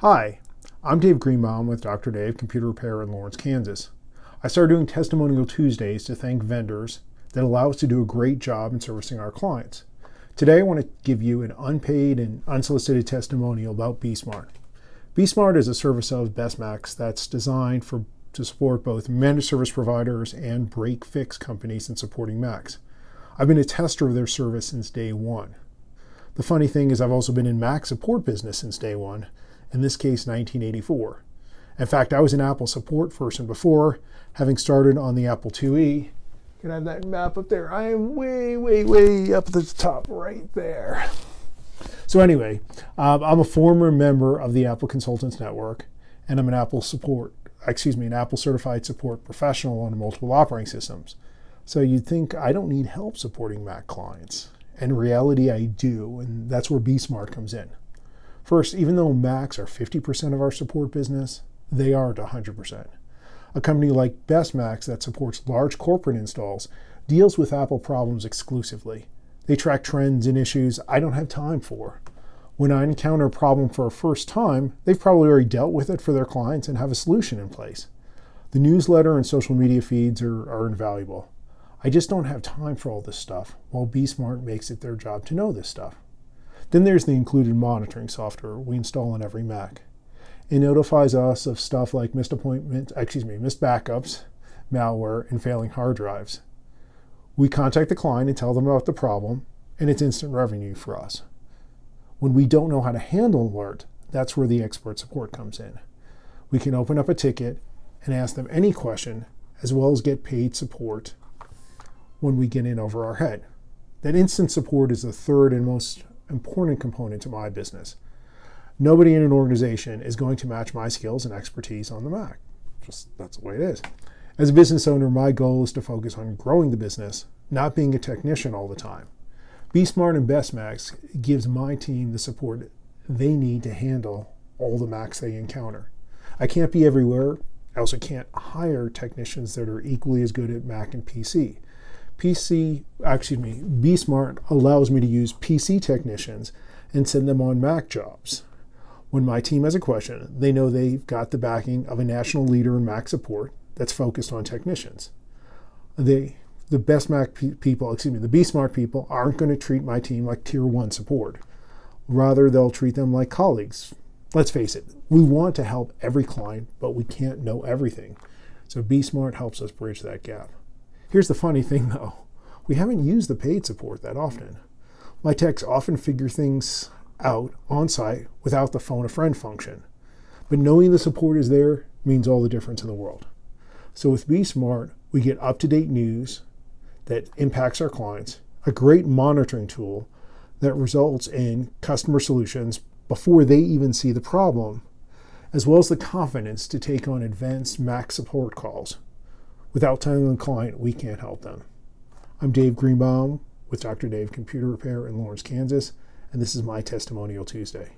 Hi, I'm Dave Greenbaum with DoctorDave Computer Repair in Lawrence, Kansas. I started doing Testimonial Tuesdays to thank vendors that allow us to do a great job in servicing our clients. Today I want to give you an unpaid and unsolicited testimonial about bSmart. bSmart is a service of BestMacs that's designed to support both managed service providers and break-fix companies in supporting Macs. I've been a tester of their service since day one. The funny thing is I've also been in Mac support business since day one, in this case 1984. In fact, I was an Apple support person before, having started on the Apple IIe. Can I have that map up there? I am way up at the top right there. So anyway, I'm a former member of the Apple Consultants Network, and I'm an Apple certified support professional on multiple operating systems. So you'd think I don't need help supporting Mac clients. In reality, I do, and that's where bSmart comes in. First, even though Macs are 50% of our support business, they aren't 100%. A company like BestMacs that supports large corporate installs deals with Apple problems exclusively. They track trends and issues I don't have time for. When I encounter a problem for a first time, they've probably already dealt with it for their clients and have a solution in place. The newsletter and social media feeds are invaluable. I just don't have time for all this stuff, while bSmart makes it their job to know this stuff. Then there's the included monitoring software we install on every Mac. It notifies us of stuff like missed backups, malware, and failing hard drives. We contact the client and tell them about the problem, and it's instant revenue for us. When we don't know how to handle an alert, that's where the expert support comes in. We can open up a ticket and ask them any question, as well as get paid support when we get in over our head. That instant support is the third and most important component to my business. Nobody in an organization is going to match my skills and expertise on the Mac. That's the way it is. As a business owner, my goal is to focus on growing the business, not being a technician all the time. bSmart and BestMacs gives my team the support they need to handle all the Macs they encounter. I can't be everywhere. I also can't hire technicians that are equally as good at Mac and PC. bSmart allows me to use PC technicians and send them on Mac jobs. When my team has a question, they know they've got the backing of a national leader in Mac support that's focused on technicians. The bSmart people aren't going to treat my team like tier 1 support. Rather, they'll treat them like colleagues. Let's face it, we want to help every client, but we can't know everything. So bSmart helps us bridge that gap. Here's the funny thing though, we haven't used the paid support that often. My techs often figure things out on site without the phone a friend function. But knowing the support is there means all the difference in the world. So with bSmart, we get up-to-date news that impacts our clients, a great monitoring tool that results in customer solutions before they even see the problem, as well as the confidence to take on advanced Mac support calls. Without telling the client, we can't help them. I'm Dave Greenbaum with DoctorDave Computer Repair in Lawrence, Kansas, and this is my Testimonial Tuesday.